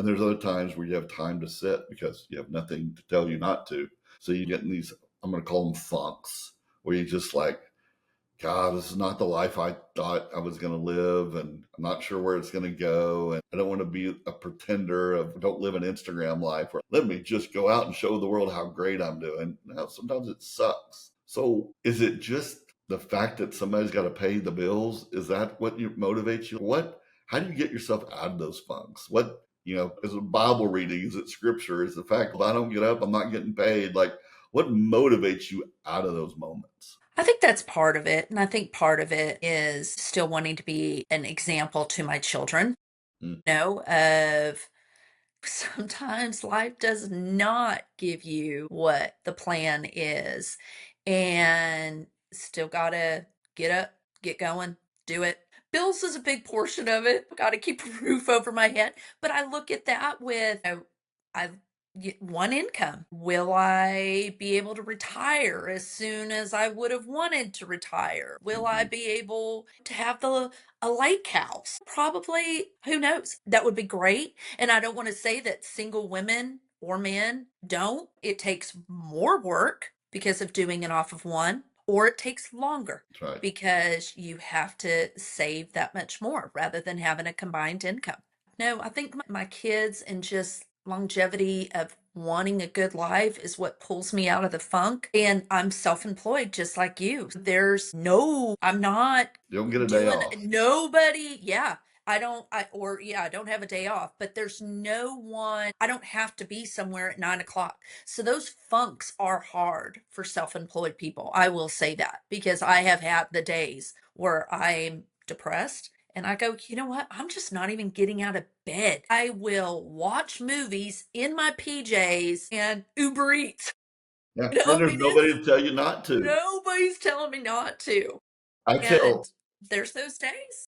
And there's other times where you have time to sit because you have nothing to tell you not to. So you get in these, I'm going to call them funks, where you just like, God, this is not the life I thought I was going to live, and I'm not sure where it's going to go. And I don't want to be a pretender of don't live an Instagram life, or let me just go out and show the world how great I'm doing. Now, sometimes it sucks. So is it just the fact that somebody's got to pay the bills? Is that what motivates you? How do you get yourself out of those funks? Is it Bible reading? Is it scripture? Is the fact if I don't get up, I'm not getting paid? Like, what motivates you out of those moments? I think that's part of it. And I think part of it is still wanting to be an example to my children, Mm, of sometimes life does not give you what the plan is, and still gotta get up, get going, do it. Bills is a big portion of it. Gotta keep a roof over my head. But I look at that with, I get one income. Will I be able to retire as soon as I would have wanted to retire? Will I mhm. be able to have a lake house? Probably, who knows? That would be great. And I don't want to say that single women or men don't. It takes more work because of doing it off of one, or it takes longer That's right. because you have to save that much more rather than having a combined income. No, I think my kids and just longevity of wanting a good life is what pulls me out of the funk. And I'm self employed just like you. I'm not You don't get a day doing off. nobody. Yeah. I don't have a day off, but there's no one, I don't have to be somewhere at 9 o'clock. So those funks are hard for self employed people. I will say that because I have had the days where I'm depressed and I go, you know what? I'm just not even getting out of bed. I will watch movies in my PJs and Uber Eats. Yeah. You know, And I there's mean, nobody it's to tell you not to. nobody's telling me not to. I And tell there's those days.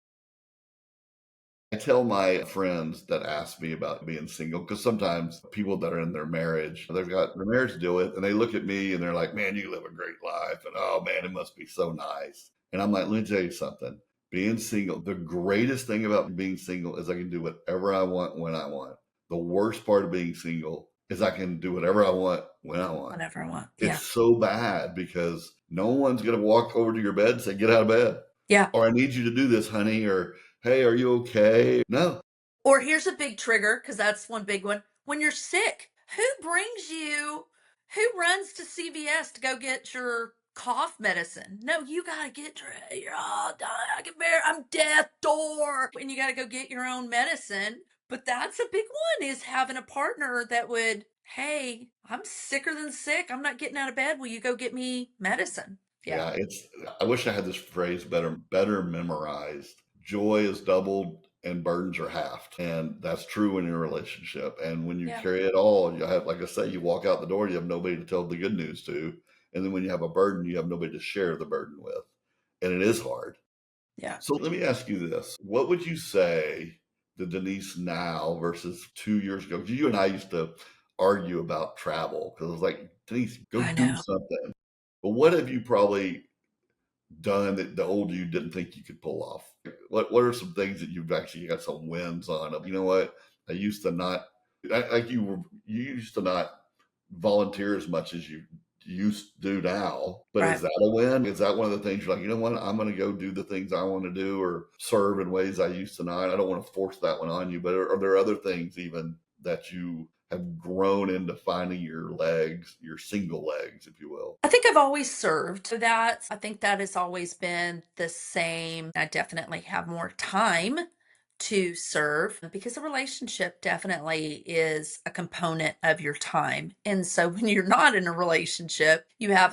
I tell my friends that ask me about being single, because sometimes people that are in their marriage, they've got their marriage to deal with, and they look at me and they're like, man, you live a great life. And oh man, it must be so nice. And I'm like, let me tell you something. Being single, the greatest thing about being single is I can do whatever I want when I want. The worst part of being single is I can do whatever I want when I want. Whenever I want. It's Yeah. so bad because no one's going to walk over to your bed and say, get out of bed. Yeah. Or I need you to do this, honey. Or, hey, are you okay? No. Or here's a big trigger, because that's one big one. When you're sick, who runs to CVS to go get your cough medicine? No, you gotta get, you're all done. I'm death door. And you gotta go get your own medicine. But that's a big one, is having a partner that would, hey, I'm sicker than sick. I'm not getting out of bed. Will you go get me medicine? Yeah. Yeah, I wish I had this phrase better memorized. Joy is doubled and burdens are halved. And that's true in your relationship. And when you Yeah. carry it all, you have, like I say, you walk out the door, you have nobody to tell the good news to. And then when you have a burden, you have nobody to share the burden with. And it is hard. Yeah. So let me ask you this. What would you say to Denise now versus 2 years ago? 'Cause you and I used to argue about travel because I was like, Denise, go I do know. something. But what have you probably done that the older you didn't think you could pull off? What are some things that you've actually got some wins on? Of, you know what? I used to not like you used to not volunteer as much as you used to do now. But is Right. that a win? Is that one of the things you're like, you know what? I'm going to go do the things I want to do or serve in ways I used to not. I don't want to force that one on you, but are there other things even that you have grown into finding your legs, your single legs, if you will? I think I've always served. So that, I think that has always been the same. I definitely have more time to serve because a relationship definitely is a component of your time. And so when you're not in a relationship, you have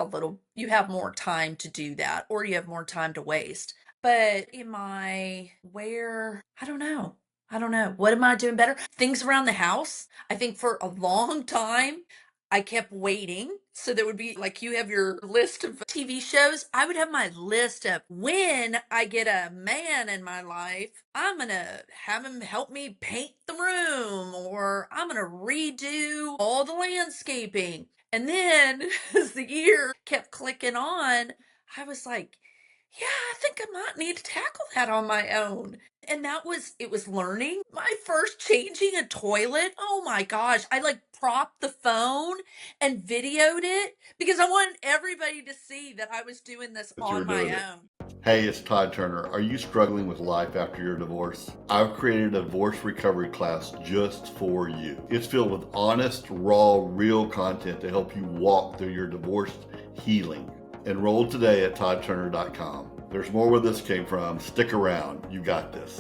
more time to do that, or you have more time to waste. But I don't know. I don't know. What am I doing better? Things around the house. I think for a long time, I kept waiting. So there would be, like, you have your list of TV shows. I would have my list of, when I get a man in my life, I'm going to have him help me paint the room, or I'm going to redo all the landscaping. And then as the year kept clicking on, I was like, yeah, I think I might need to tackle that on my own. and it was learning. My first changing a toilet, oh my gosh, I like propped the phone and videoed it because I wanted everybody to see that I was doing this that you were on my doing it. own. Hey, it's Todd Turner. Are you struggling with life after your divorce? I've created a divorce recovery class just for you. It's filled with honest, raw, real content to help you walk through your divorce healing. Enroll today at ToddTurner.com. There's more where this came from. Stick around. You got this.